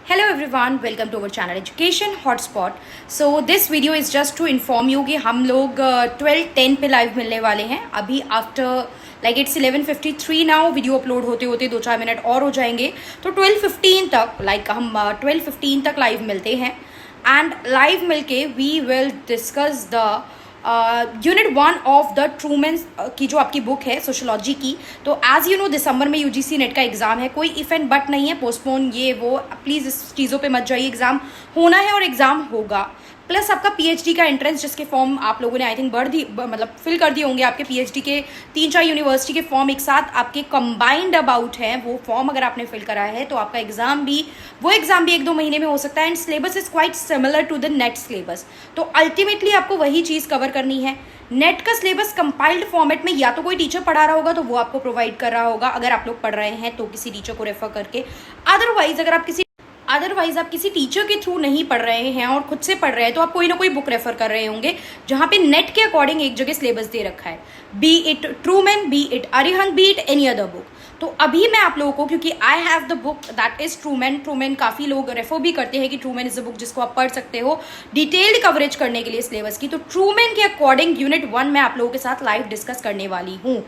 Hello everyone, welcome to our channel Education Hotspot. So this video is just to inform you कि हम लोग 12:10 पे live मिलने वाले हैं. अभी after like it's 11:53 now. Video upload होते होते 2-4 मिनट और हो जाएंगे, तो 12:15 तक हम 12:15 तक लाइव मिलते हैं. एंड लाइव मिलके we will discuss the unit 1 of the Trueman की जो आपकी बुक है सोशोलॉजी की. तो एज यू नो दिसंबर में यूजीसी नेट का एग्जाम है. कोई इफेंट बट नहीं है, पोस्टपोन ये वो, प्लीज़ इस चीज़ों पे मत जाइए. एग्जाम होना है और एग्जाम होगा. प्लस आपका पीएचडी का एंट्रेंस जिसके फॉर्म आप लोगों ने आई थिंक मतलब फिल कर दिए होंगे. आपके पीएचडी के 3-4 यूनिवर्सिटी के फॉर्म एक साथ आपके कंबाइंड अबाउट हैं. वो फॉर्म अगर आपने फिल करा है तो आपका एग्जाम भी 1-2 महीने में हो सकता है. And syllabus is quite similar to the NET syllabus. तो अल्टीमेटली आपको वही चीज़ कवर करनी है. नेट का सिलेबस कंपाइल्ड फॉर्मेट में या तो कोई टीचर पढ़ा रहा होगा तो वो आपको प्रोवाइड कर रहा होगा, अगर आप लोग पढ़ रहे हैं तो किसी टीचर को रेफर करके. अदरवाइज आप किसी टीचर के थ्रू नहीं पढ़ रहे हैं और खुद से पढ़ रहे हैं तो आप कोई ना कोई बुक रेफर कर रहे होंगे जहां पे नेट के अकॉर्डिंग एक जगह सिलेबस दे रखा है. Be it Trueman, be it Arihant, be it any other book. तो अभी मैं आप लोगों को, क्योंकि I have the book that is Trueman काफ़ी लोग रेफर भी करते हैं कि ट्रूमैन इज द बुक जिसको आप पढ़ सकते हो डिटेल्ड कवरेज करने के लिए सिलेबस की. तो ट्रूमैन के अकॉर्डिंग यूनिट 1 मैं आप लोगों के साथ लाइव डिस्कस करने वाली हूँ.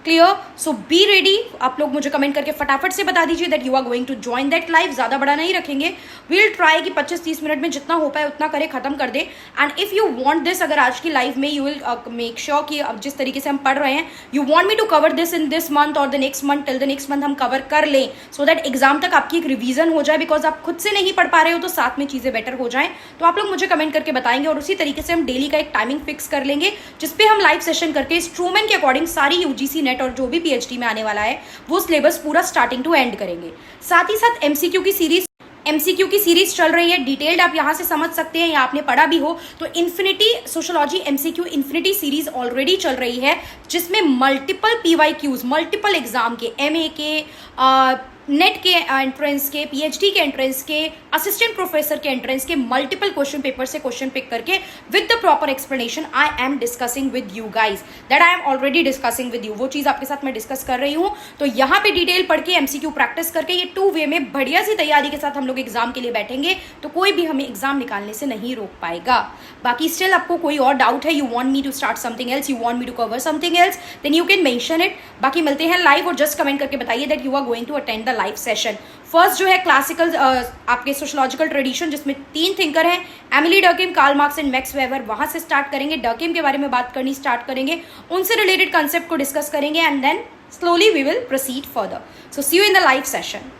क्लियर? So be ready. आप लोग मुझे कमेंट करके फटाफट से बता दीजिए that you are going to join that live. ज़्यादा बड़ा नहीं रखेंगे. वील ट्राई कि 25-30 मिनट में जितना हो पाए उतना करे, खत्म कर दे. And if you want this, अगर आज की लाइव में यू विल मेक श्योर कि अब जिस तरीके से हम पढ़ रहे हैं, you want me to cover this in this month और the next month, till the next month हम कवर कर लें, सो दैट एग्जाम तक आपकी एक रिवीजन हो जाए. बिकॉज आप खुद से नहीं पढ़ पा रहे हो तो साथ में चीज़ें बेटर हो जाएं. तो आप लोग मुझे कमेंट करके बताएंगे और उसी तरीके से हम डेली का एक टाइमिंग फिक्स कर लेंगे जिसपे हम लाइव सेशन करके इस ट्रूमैन के अकॉर्डिंग सारी यूजीसी नेट और जो भी पीएचडी में आने वाला है वो सिलेबस पूरा स्टार्टिंग टू एंड करेंगे. साथ ही साथ एमसीक्यू की सीरीज चल रही है. डिटेल्ड आप यहां से समझ सकते हैं या आपने पढ़ा भी हो तो infinity sociology MCQ infinity series already चल रही है जिसमें मल्टीपल पीवाईक्यूज, मल्टीपल एग्जाम के, एमए के, नेट के एंट्रेंस के, पीएचडी के एंट्रेंस के, असिस्टेंट प्रोफेसर के एंट्रेंस के मल्टीपल क्वेश्चन पेपर से क्वेश्चन पिक करके with the proper explanation I am discussing with you guys. That I am already discussing with you. वो चीज़ आपके साथ मैं डिस्कस कर रही हूँ. तो यहाँ पे डिटेल पढ़ के एमसीक्यू प्रैक्टिस करके ये 2 वे में बढ़िया सी तैयारी के साथ हम लोग एग्जाम के लिए बैठेंगे तो कोई भी हमें एग्जाम निकालने से नहीं रोक पाएगा. बाकी स्टिल आपको कोई और डाउट है, you want me to start something else, you want me to cover something else, then you can mention it. बाकी मिलते हैं लाइव और जस्ट कमेंट करके बताइए that you are going to attend the live session. First जो है classical आपके sociological tradition जिसमें 3 थिंकर हैं, Emile Durkheim, Karl Marx and Max Weber. वहां से स्टार्ट करेंगे. डर्किम के बारे में बात करनी स्टार्ट करेंगे, उनसे रिलेटेड कंसेप्ट को डिस्कस करेंगे and then slowly we will proceed further. So see you in the live session.